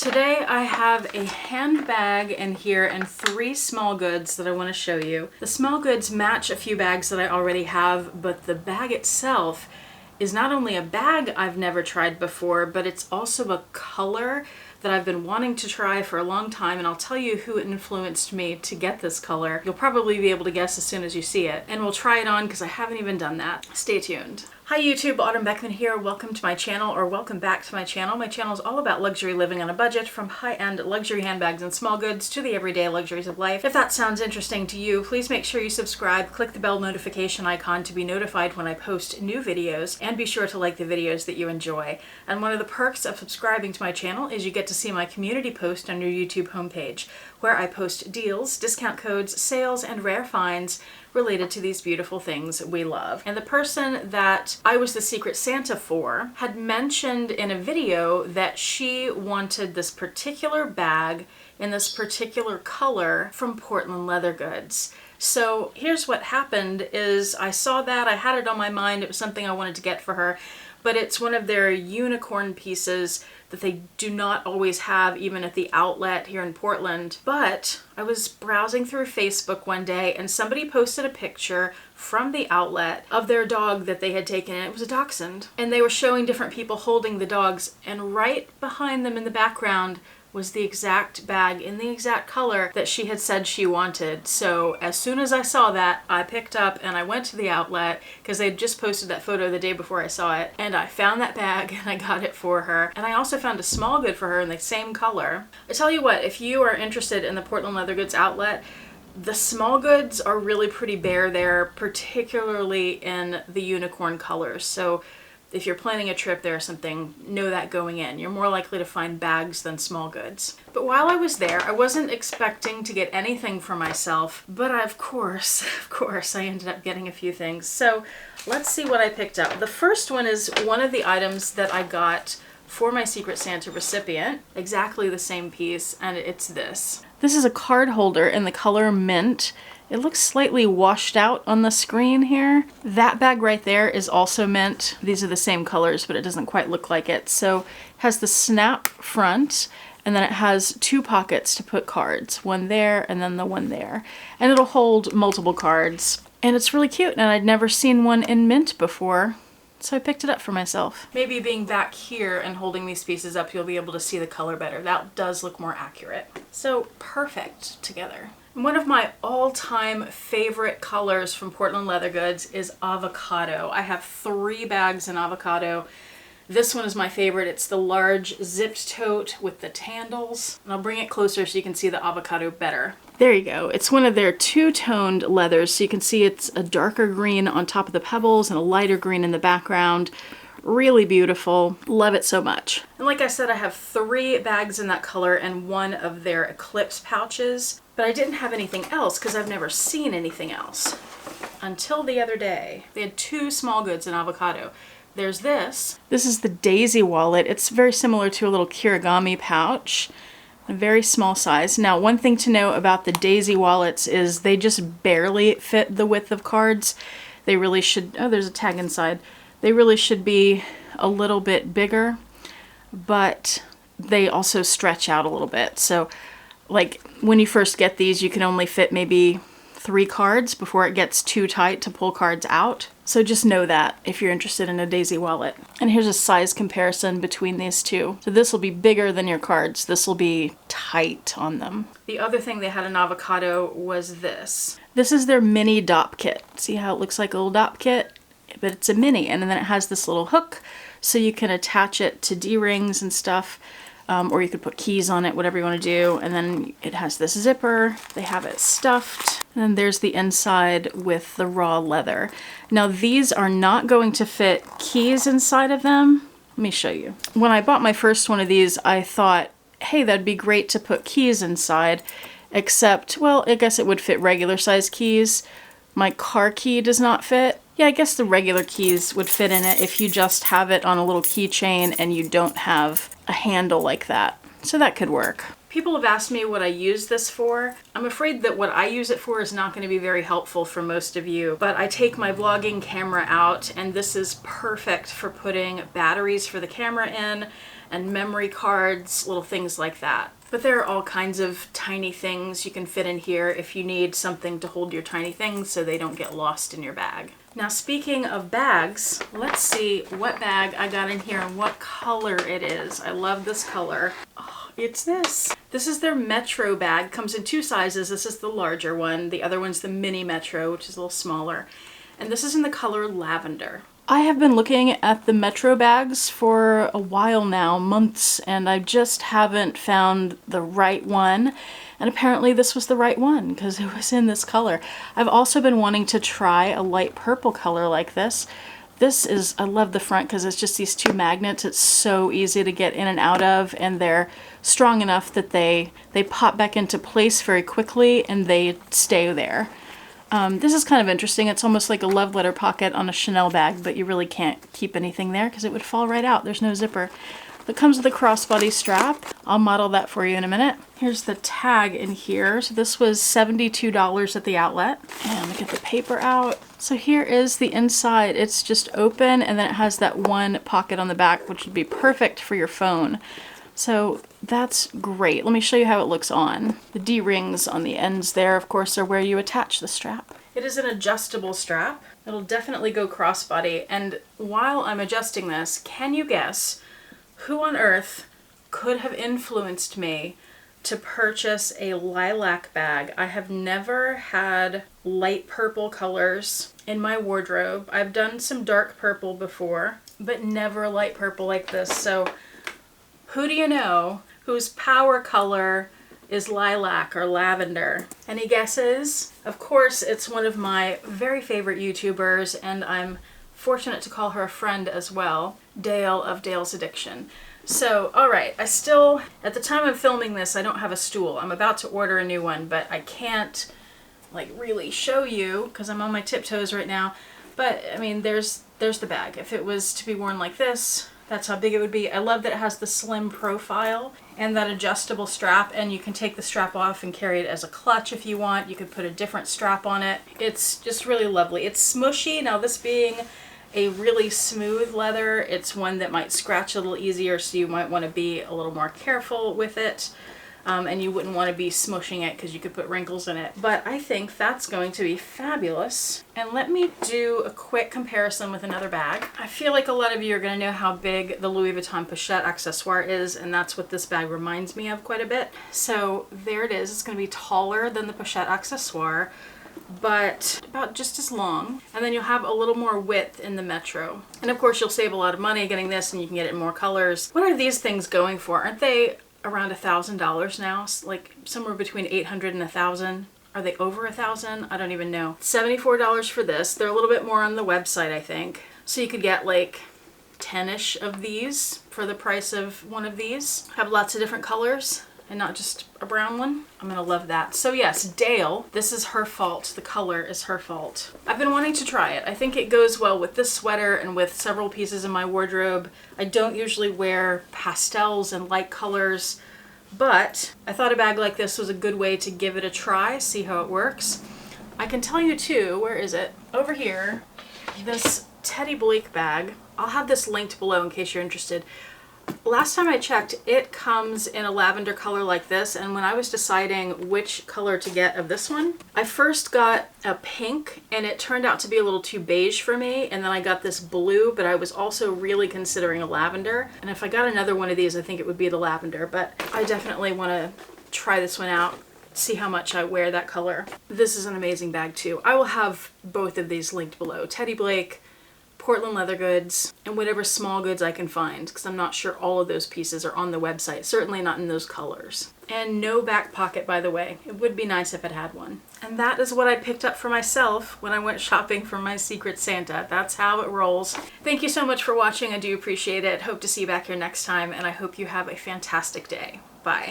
Today I have a handbag in here and 3 small goods that I want to show you. The small goods match a few bags that I already have, but the bag itself is not only a bag I've never tried before, but it's also a color that I've been wanting to try for a long time, and I'll tell you who influenced me to get this color. You'll probably be able to guess as soon as you see it, and we'll try it on because I haven't even done that. Stay tuned. Hi YouTube, Autumn Beckman here. Welcome to my channel, or welcome back to my channel. My channel is all about luxury living on a budget, from high-end luxury handbags and small goods to the everyday luxuries of life. If that sounds interesting to you, please make sure you subscribe, click the bell notification icon to be notified when I post new videos, and be sure to like the videos that you enjoy. And one of the perks of subscribing to my channel is you get to see my community post on your YouTube homepage, where I post deals, discount codes, sales, and rare finds related to these beautiful things we love. And the person that I was the Secret Santa for had mentioned in a video that she wanted this particular bag in this particular color from Portland Leather Goods. So here's what happened is I saw that, I had it on my mind, it was something I wanted to get for her, but it's one of their unicorn pieces that they do not always have even at the outlet here in Portland. But I was browsing through Facebook one day and somebody posted a picture from the outlet of their dog that they had taken in. It was a dachshund. And they were showing different people holding the dogs, and right behind them in the background was the exact bag in the exact color that she had said she wanted. So as soon as I saw that, I picked up and I went to the outlet because they'd just posted that photo the day before I saw it, and I found that bag and I got it for her. And I also found a small good for her in the same color. I tell you what, if you are interested in the Portland Leather Goods outlet, the small goods are really pretty bare there, particularly in the unicorn colors. So if you're planning a trip there or something, know that going in. You're more likely to find bags than small goods. But while I was there, I wasn't expecting to get anything for myself, but of course, I ended up getting a few things. So let's see what I picked up. The first one is one of the items that I got for my Secret Santa recipient, exactly the same piece, and it's this. This is a card holder in the color mint. It looks slightly washed out on the screen here. That bag right there is also mint. These are the same colors, but it doesn't quite look like it. So it has the snap front, and then it has 2 pockets to put cards. One there, and then the one there. And it'll hold multiple cards. And it's really cute, and I'd never seen one in mint before, so I picked it up for myself. Maybe being back here and holding these pieces up, you'll be able to see the color better. That does look more accurate. So perfect together. One of my all-time favorite colors from Portland Leather Goods is Avocado. I have 3 bags in Avocado. This one is my favorite. It's the large zipped tote with the tandles. And I'll bring it closer so you can see the Avocado better. There you go. It's one of their 2-toned leathers, so you can see it's a darker green on top of the pebbles and a lighter green in the background. Really beautiful. Love it so much. And like I said, I have 3 bags in that color and 1 of their Eclipse pouches. But I didn't have anything else because I've never seen anything else until the other day. They had 2 small goods in Avocado. There's this. This is the Daisy wallet. It's very similar to a little Kirigami pouch, a very small size. Now, one thing to know about the Daisy wallets is they just barely fit the width of cards. They really should, oh, there's a tag inside. They really should be a little bit bigger, but they also stretch out a little bit. So like when you first get these, you can only fit maybe 3 cards before it gets too tight to pull cards out. So just know that if you're interested in a Daisy wallet. And here's a size comparison between these two. So this will be bigger than your cards. This will be tight on them. The other thing they had in Avocado was this. This is their mini dop kit. See how it looks like a little dop kit? But it's a mini, and then it has this little hook so you can attach it to D-rings and stuff. Or you could put keys on it, whatever you want to do. And then it has this zipper. They have it stuffed. And then there's the inside with the raw leather. Now these are not going to fit keys inside of them. Let me show you. When I bought my first one of these, I thought, hey, that'd be great to put keys inside. Except, well, I guess it would fit regular size keys. My car key does not fit. Yeah, I guess the regular keys would fit in it if you just have it on a little keychain and you don't have a handle like that. So that could work. People have asked me what I use this for. I'm afraid that what I use it for is not going to be very helpful for most of you, but I take my vlogging camera out, and this is perfect for putting batteries for the camera in, and memory cards, little things like that. But there are all kinds of tiny things you can fit in here if you need something to hold your tiny things so they don't get lost in your bag. Now, speaking of bags, let's see what bag I got in here and what color it is. I love this color. Oh, it's this. This is their Metro bag. Comes in 2 sizes. This is the larger one. The other one's the mini Metro, which is a little smaller. And this is in the color Lavender. I have been looking at the Metro bags for a while now, months, and I just haven't found the right one. And apparently this was the right one because it was in this color. I've also been wanting to try a light purple color like this. This is, I love the front because it's just these 2 magnets. It's so easy to get in and out of, and they're strong enough that they pop back into place very quickly and they stay there. This is kind of interesting. It's almost like a love letter pocket on a Chanel bag, but you really can't keep anything there because it would fall right out. There's no zipper. It comes with a crossbody strap. I'll model that for you in a minute. Here's the tag in here. So this was $72 at the outlet. And get the paper out. So here is the inside. It's just open, and then it has that one pocket on the back, which would be perfect for your phone. So that's great. Let me show you how it looks on. The D-rings on the ends there, of course, are where you attach the strap. It is an adjustable strap. It'll definitely go crossbody. And while I'm adjusting this, can you guess who on earth could have influenced me to purchase a lilac bag? I have never had light purple colors in my wardrobe. I've done some dark purple before, but never light purple like this. So who do you know whose power color is lilac or lavender? Any guesses? Of course, it's one of my very favorite YouTubers, and I'm fortunate to call her a friend as well, Dale of Dale's Addiction. So, all right, at the time I'm filming this, I don't have a stool. I'm about to order a new one, but I can't like really show you because I'm on my tiptoes right now. But I mean, there's the bag. If it was to be worn like this, that's how big it would be. I love that it has the slim profile and that adjustable strap, and you can take the strap off and carry it as a clutch if you want. You could put a different strap on it. It's just really lovely. It's smushy. Now, this being a really smooth leather, it's one that might scratch a little easier, so you might want to be a little more careful with it. And you wouldn't want to be smushing it because you could put wrinkles in it. But I think that's going to be fabulous. And let me do a quick comparison with another bag. I feel like a lot of you are going to know how big the Louis Vuitton pochette accessoire is, and that's what this bag reminds me of quite a bit. So there it is. It's going to be taller than the pochette accessoire, but about just as long. And then you'll have a little more width in the Metro. And of course, you'll save a lot of money getting this, and you can get it in more colors. What are these things going for? Aren't they around $1,000 now? Like somewhere between $800 and $1,000. Are they over $1,000? I don't even know. $74 for this. They're a little bit more on the website, I think. So you could get like 10-ish of these for the price of one of these. Have lots of different colors and not just a brown one. I'm gonna love that. So yes, Dale, this is her fault. The color is her fault. I've been wanting to try it. I think it goes well with this sweater and with several pieces in my wardrobe. I don't usually wear pastels and light colors, but I thought a bag like this was a good way to give it a try, see how it works. I can tell you too, where is it? Over here, this Teddy Blake bag. I'll have this linked below in case you're interested. Last time I checked, it comes in a lavender color like this, and when I was deciding which color to get of this one, I first got a pink, and it turned out to be a little too beige for me, and then I got this blue, but I was also really considering a lavender, and if I got another one of these, I think it would be the lavender, but I definitely want to try this one out, see how much I wear that color. This is an amazing bag too. I will have both of these linked below. Teddy Blake, Portland leather goods, and whatever small goods I can find, because I'm not sure all of those pieces are on the website, certainly not in those colors. And no back pocket, by the way. It would be nice if it had one. And that is what I picked up for myself when I went shopping for my Secret Santa. That's how it rolls. Thank you so much for watching. I do appreciate it. Hope to see you back here next time, and I hope you have a fantastic day.